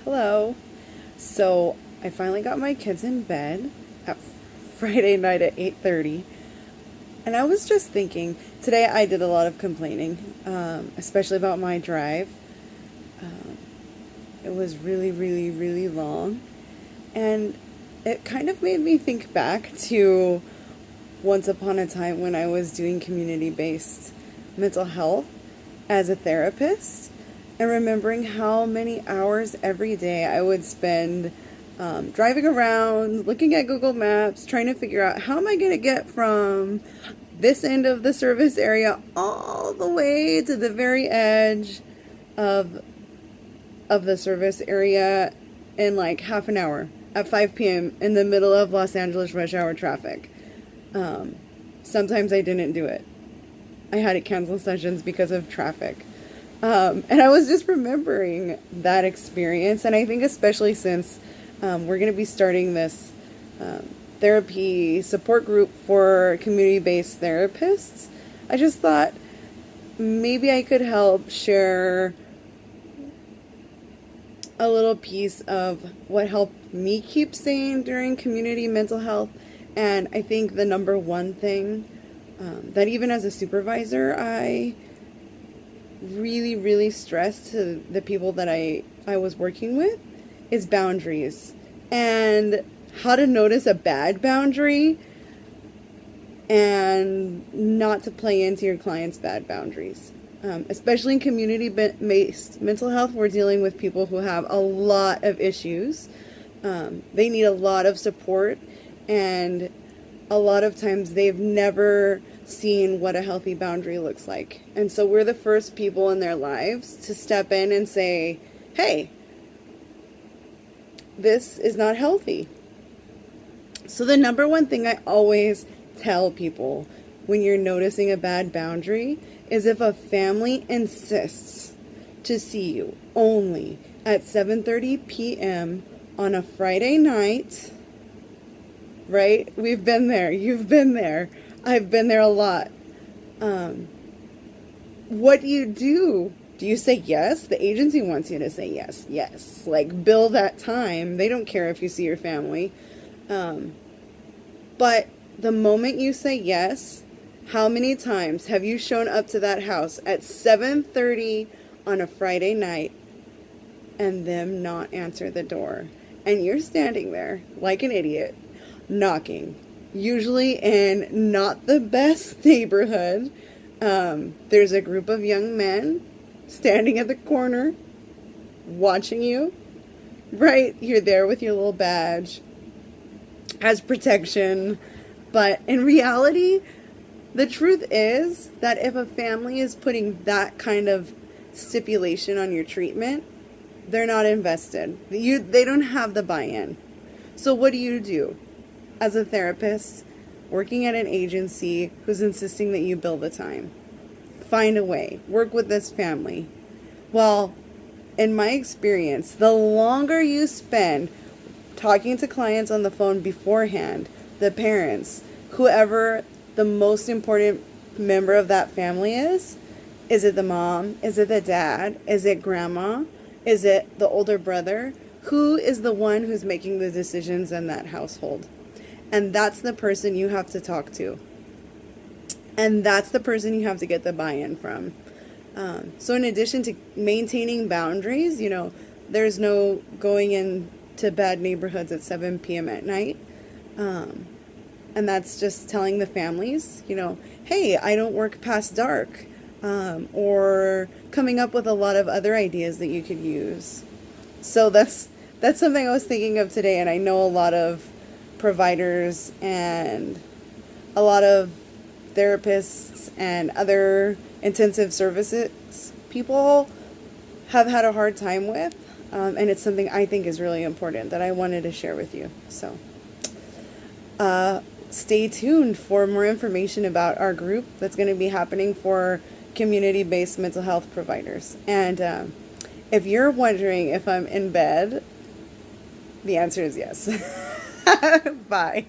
Hello. So I finally got my kids in bed at Friday night at 8:30, and I was just thinking today I did a lot of complaining, especially about my drive. Um, it was really, really, really long, and it kind of made me think back to once upon a time when I was doing community-based mental health as a therapist, and remembering how many hours every day I would spend driving around, looking at Google Maps, trying to figure out how am I going to get from this end of the service area all the way to the very edge of the service area in like half an hour at 5 p.m. in the middle of Los Angeles rush hour traffic. Sometimes I didn't do it. I had to cancel sessions because of traffic. And I was just remembering that experience. And I think especially since we're going to be starting this therapy support group for community-based therapists, I just thought maybe I could help share a little piece of what helped me keep sane during community mental health. And I think the number one thing that even as a supervisor, I really, really stressed to the people that I was working with is boundaries and how to notice a bad boundary and not to play into your client's bad boundaries. Especially in community-based mental health, we're dealing with people who have a lot of issues. They need a lot of support, and a lot of times they've never seen what a healthy boundary looks like. And so we're the first people in their lives to step in and say, hey, this is not healthy. So the number one thing I always tell people when you're noticing a bad boundary is if a family insists to see you only at 7:30 p.m. on a Friday night, right? We've been there. You've been there. I've been there a lot. What do you do? Do you say yes? The agency wants you to say yes. Yes. Like, bill that time. They don't care if you see your family. But the moment you say yes, how many times have you shown up to that house at 7:30 on a Friday night and them not answer the door? And you're standing there like an idiot, knocking, usually in not the best neighborhood. There's a group of young men standing at the corner watching you, right? You're there with your little badge as protection. But in reality, the truth is that if a family is putting that kind of stipulation on your treatment, they're not invested. They don't have the buy-in. So what do you do as a therapist working at an agency who's insisting that you bill the time? Find a way. Work with this family. Well, in my experience, the longer you spend talking to clients on the phone beforehand, the parents, whoever the most important member of that family is it the mom? Is it the dad? Is it grandma? Is it the older brother? Who is the one who's making the decisions in that household? And that's the person you have to talk to. And that's the person you have to get the buy-in from. So in addition to maintaining boundaries, there's no going into bad neighborhoods at 7 p.m. at night. And that's just telling the families, hey, I don't work past dark. Or coming up with a lot of other ideas that you could use. So that's something I was thinking of today, and I know a lot of providers and a lot of therapists and other intensive services people have had a hard time with, and it's something I think is really important that I wanted to share with you. So stay tuned for more information about our group that's going to be happening for community-based mental health providers. And if you're wondering if I'm in bed, the answer is yes. Bye.